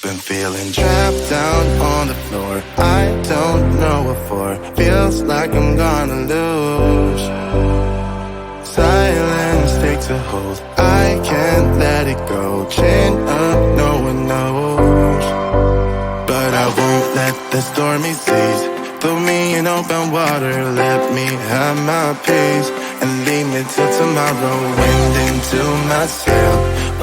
Been feeling trapped down on the floor. I don't know what for. Feels like I'm gonna lose. Silence takes a hold. I can't let it go. Chain up, no one knows. But I won't let the stormy seas throw me in open water. Let me have my peace and leave me till tomorrow. Wind into my sail,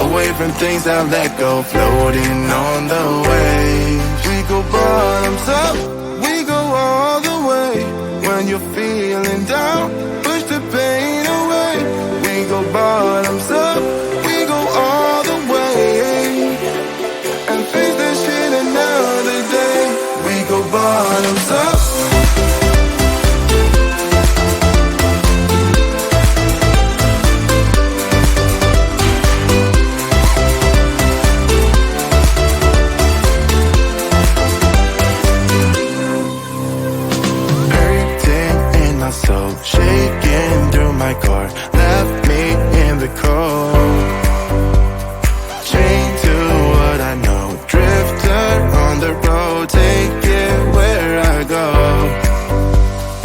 away from things I let go, floating on the waves. We go bottoms up, we go all the way. When you're feeling down, push the pain away. We go bottoms up, we go all the way, and face that shit another day. We go bottoms up. So shaking through my car, left me in the cold. Chained to what I know, drifter on the road, take it where I go.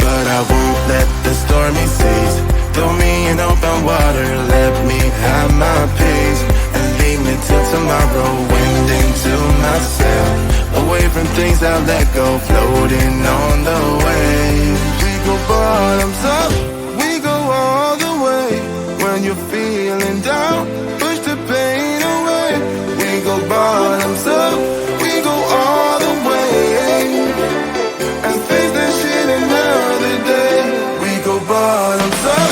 But I won't let the stormy seas throw me in open water. Let me have my peace and leave me till tomorrow. Wind into my sail, away from things I let go, floating on the waves. We go bottoms up, we go all the way. When you're feeling down, push the pain away. We go bottoms up, we go all the way, and face that shit another day. We go bottoms up.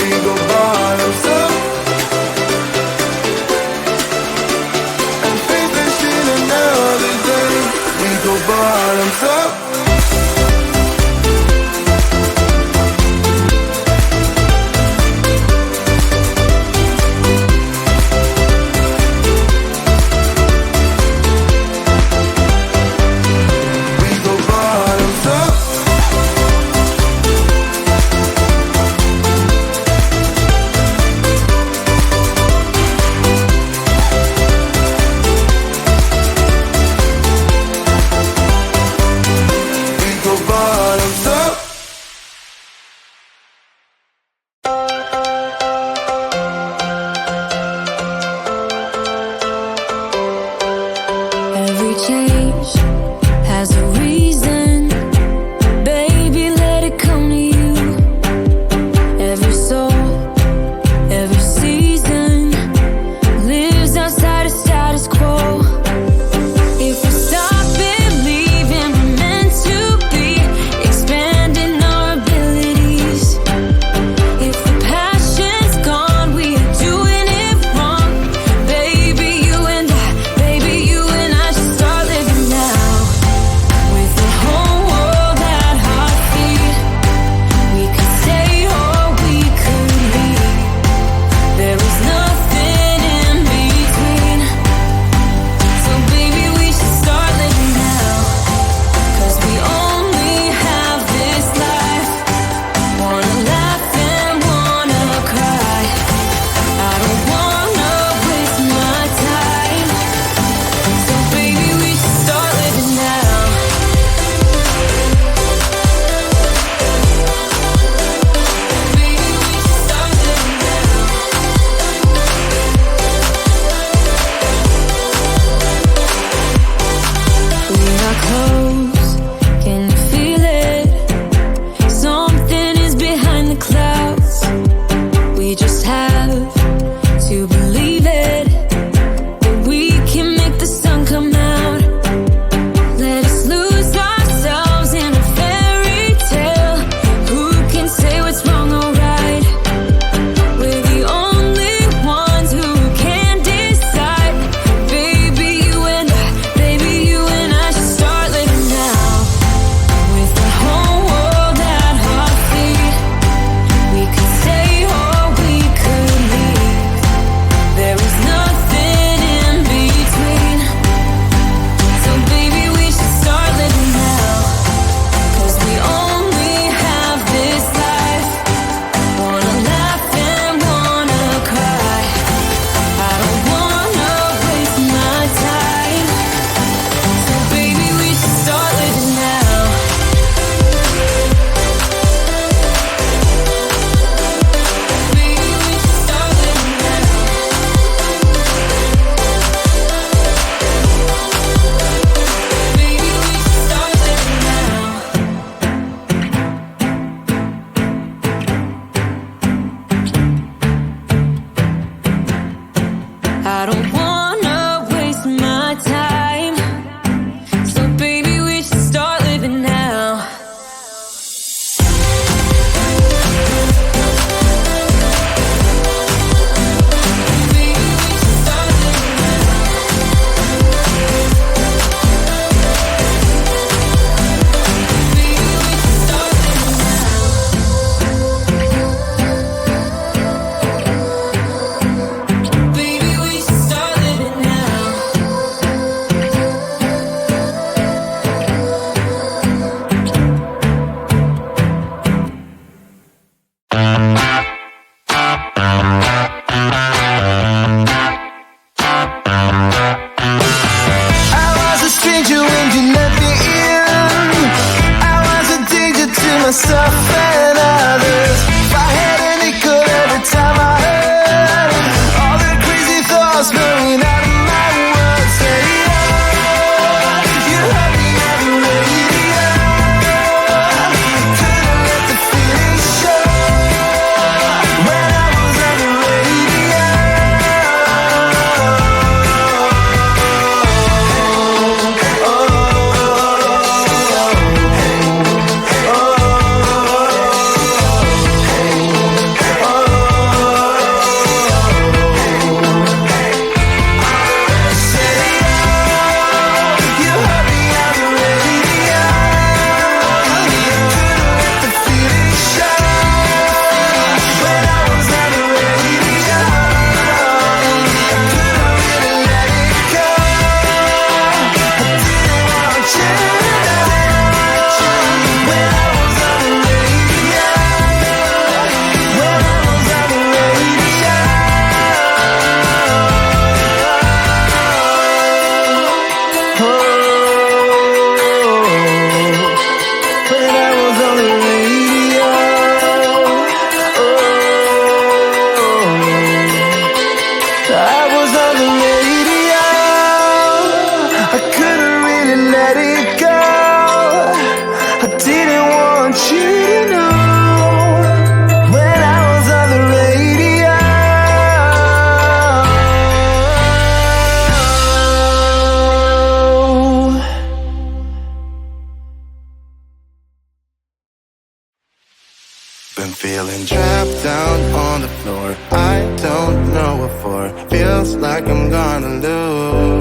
We go bottoms up. Bottoms up. I was a stranger when you let me in. I was a danger to myself and others. If I had a nickel every time I heard all the crazy thoughts blowing out of my world. Say, oh, you heard me on the radio. Couldn't let the feeling show when I was on the radio. Been feeling trapped down on the floor. I don't know what for. Feels like I'm gonna lose.